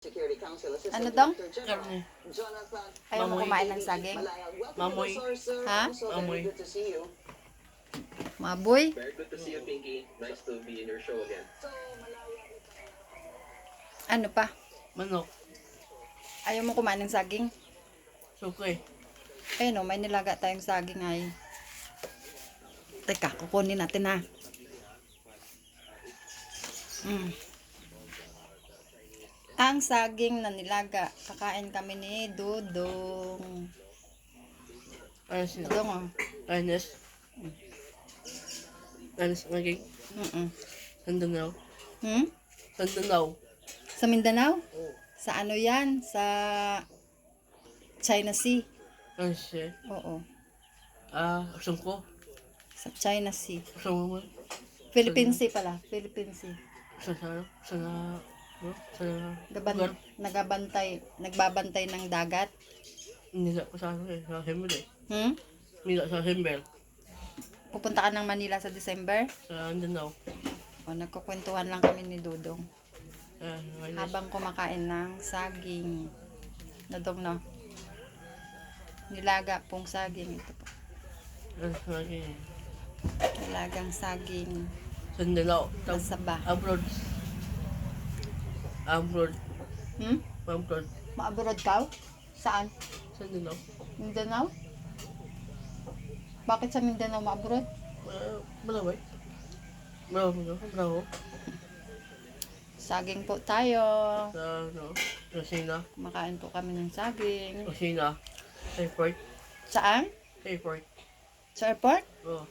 Ano dong? Karne. Ayaw mo kumain ng saging? Mamoy. Ha? Mamoy. Maboy? Very good to see you, Pinky. Nice to be in your show again. Ano pa? Manok. Ayaw mo kumain ng saging? Sukoy. Ayun o, may nilaga tayong saging ay. Teka, kukunin natin ha. Ang saging na nilaga, kakain kami ni Dudong. Ano siya? Dudong o. Anes. Anes maging. Sandanao. Sandanao. Sa Mindanao? Oo. Sa ano yan? Sa China Sea. Ano siya? Oo. Sungko. Sa China Sea. Sungko mo. Philippine Sea pala. Philippine Sea. Lugar. Nagbabantay ng dagat. Nila ko sa ano eh. Sa Himmel eh. Nila sa Himmel. Pupunta ka ng Manila sa December? Sa Mindanao. O, nagkukwentuhan lang kami ni Dudong. Anes. Habang kumakain ng saging. Dudong, no? Nilaga pong saging. Ito po. Anes maging. Nilagang saging. Sandanao. Masaba. Abroad. Abroad. Abroad. Ma-abroad ka? Saan? Sandanao. Mindanao? Bakit sa Mindanao ma-abroad? Malaway. Bravo. Saging po tayo. Sa ano? Sa Sina. Kumakain po kami ng saging. Sa Sina. Airport. Saan? Airport. Sa airport? Oo.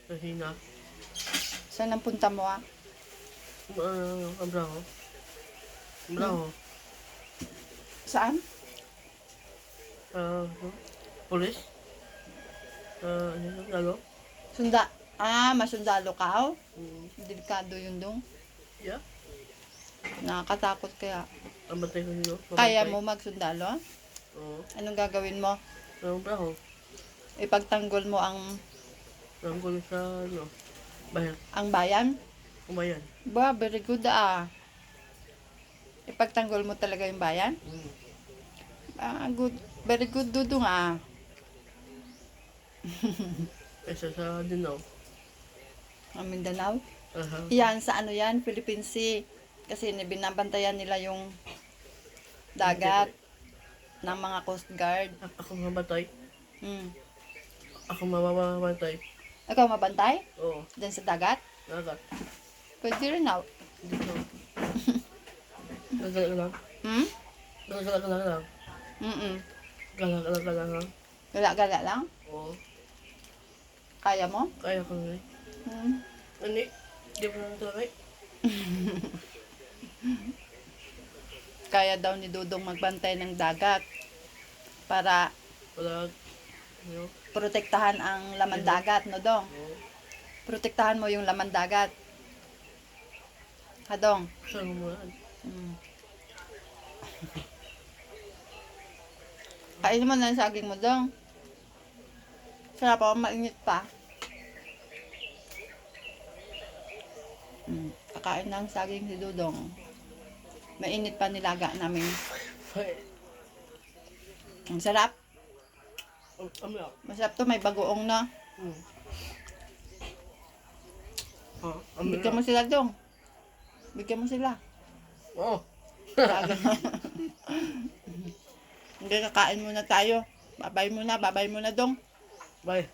Sa Sina. Saan ang punta mo ah? Bravo. Bravo. Saan? Police. Ano? Masundalo ka oh? Delikado yun dong. Yeah. Nakakatakot kaya. Amatay ko nyo. Kaya mo magsundalo? Oo. Anong gagawin mo? Bravo. Ipagtanggol mo ang Tanggol sa ano? Bayan. bayan? Kumayan. Ba, very good ah. Ipagtanggol mo talaga yung bayan? Good. Very good Dudong ah. Isa sa Dinao. Ang Mindanao? Aha. Yan, sa ano yan? Philippine Sea. Kasi binabantayan nila yung dagat ng mga Coast Guard. Ako mamatay. Hmm. Ako mamamatay. Ikaw mabantay? Oo. Diyan sa dagat? Nagat. Pwede rin na. Dito. Galagal lang. Galagal lang. Galagal lang. Gala-gala lang? Oo. Kaya mo? Kaya ko na eh. Ani? Di mo na talaga eh. Kaya daw ni Dudong magbantay ng dagat para Wala. Ano? protektahan ang laman dagat, no dong? Oo. Protektahan mo yung laman dagat. Ha dong? Saan mo yan? Kainin mo na yung saging mo dong. Sarap ako, mainit pa. Kakain ng saging si Dudong. Mainit pa nilaga namin. Ang sarap. Masarap to, may bagoong na. Bigyan mo sila dong. Bigyan mo sila. Oo. Hindi, kakain muna tayo. Babay muna dong. Bye.